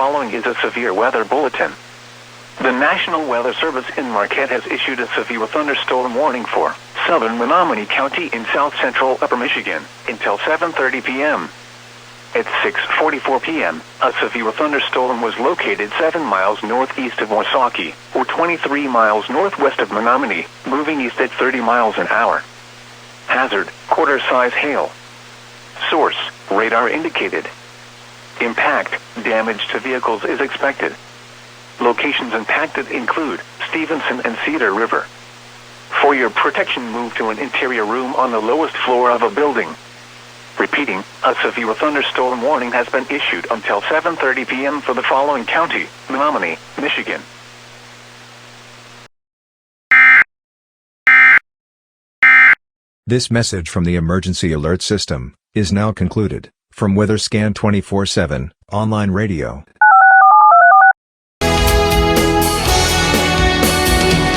following is a severe weather bulletin. The National Weather Service in Marquette has issued a severe thunderstorm warning for southern Menominee County in south-central Upper Michigan until 7:30 p.m. At 6:44 p.m., a severe thunderstorm was located 7 miles northeast of Wasaukie, or 23 miles northwest of Menominee, moving east at 30 miles an hour. Hazard, quarter-size hail. Source, radar indicated. Impact, damage to vehicles is expected. Locations impacted include Stevenson and Cedar River. For your protection, move to an interior room on the lowest floor of a building. Repeating, a severe thunderstorm warning has been issued until 7:30 p.m. for the following county: Menominee, Michigan. This message from the Emergency Alert System is now concluded. From WeatherScan 24/7 online radio.